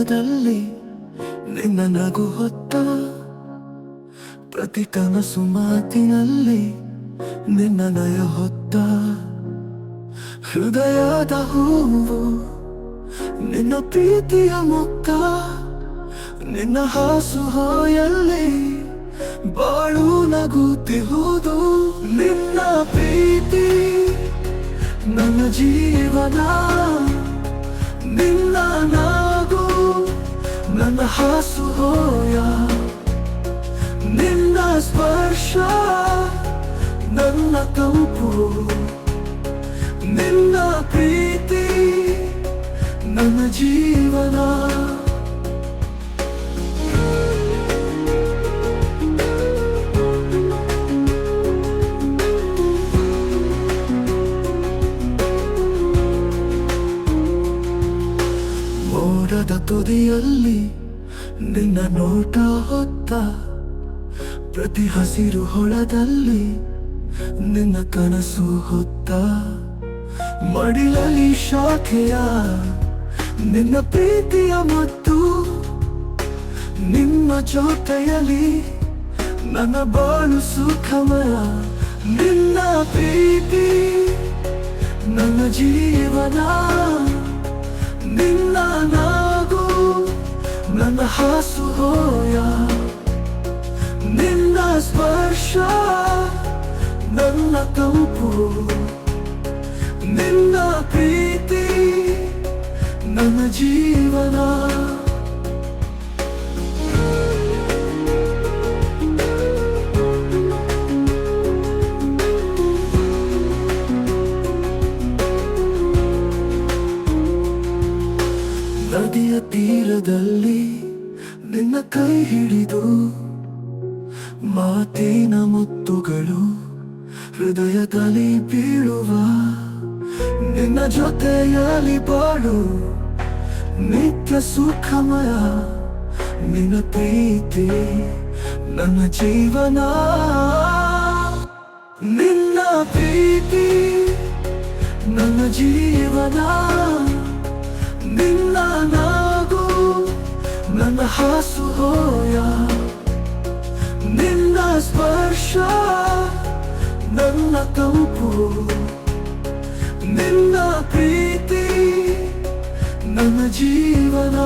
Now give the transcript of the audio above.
ದಿನದಲ್ಲಿ ನಿನ್ನ ನಗು ಹೊತ್ತ ಪ್ರತಿ ಕನಸು ಮಾತಿನಲ್ಲಿ ನಿನ್ನ ನಯ ಹೊತ್ತ ಹೃದಯದ ಹೂವು ನಿನ್ನ ಪ್ರೀತಿಯ ಮುಕ್ತ ನಿನ್ನ ಹಾಸುಹಾಯಲ್ಲಿ ಬಾಳು ನಗುತ್ತಿಹುದು ನಿನ್ನ ಪ್ರೀತಿ ನನ್ನ ಜೀವನ ನಿನ್ನ ನಗು ನನ್ನ ಹಾಸುಹೋಯ ನಿನ್ನ ಸ್ಪರ್ಶ ನನ್ನ ತಂಪು ನಿನ್ನ ಪ್ರೀತಿ ನನ್ನ ಜೀವನ ಮೋಡದ ತುದಿಯಲ್ಲಿ ನಿನ್ನ ನೋಟ ಹೊತ್ತ ಪ್ರತಿ ಹಸಿರು ಹೊಳದಲ್ಲಿ ನಿನ್ನ ಕನಸು ಹೊತ್ತ ಮಡಿಲಲ್ಲಿ ಶಾಖೆಯ ನಿನ್ನ ಪ್ರೀತಿಯ ಮತ್ತು ನಿಮ್ಮ ಜೊತೆಯಲ್ಲಿ ನನ್ನ ಬಾಳು ಸುಖಮಯ ನಿನ್ನ ಪ್ರೀತಿ ನನ್ನ ಜೀವನ ನಿನ್ನ ನಗು ನನ್ನ ಹಾಸುಹೋಯ ನಿನ್ನ ಸ್ಪರ್ಶ ನನ್ನ ತಂಪು ನಿನ್ನ ಪ್ರೀತಿ ನನ್ನ ಜೀವನ ನದಿಯ ತೀರದಲ್ಲಿ ನಿನ್ನ ಕೈ ಹಿಡಿದು ಮಾತಿನ ಮುತ್ತುಗಳು ಹೃದಯದಲ್ಲಿ ಬೀಳುವ ನಿನ್ನ ಜೊತೆಯಲ್ಲಿ ಬಾಳು ನಿತ್ಯ ಸುಖಮಯ ನಿನ್ನ ಪ್ರೀತಿ ನನ್ನ ಜೀವನ ನಿನ್ನ ಪ್ರೀತಿ ನನ್ನ ಜೀವನ ನಿನ್ನ ನಗು ನನ್ನ ಹಾಸುಹೋಯ ನಿನ್ನ ಸ್ಪರ್ಶ ನನ್ನ ತಂಪು ನಿನ್ನ ಪ್ರೀತಿ ನನ್ನ ಜೀವನ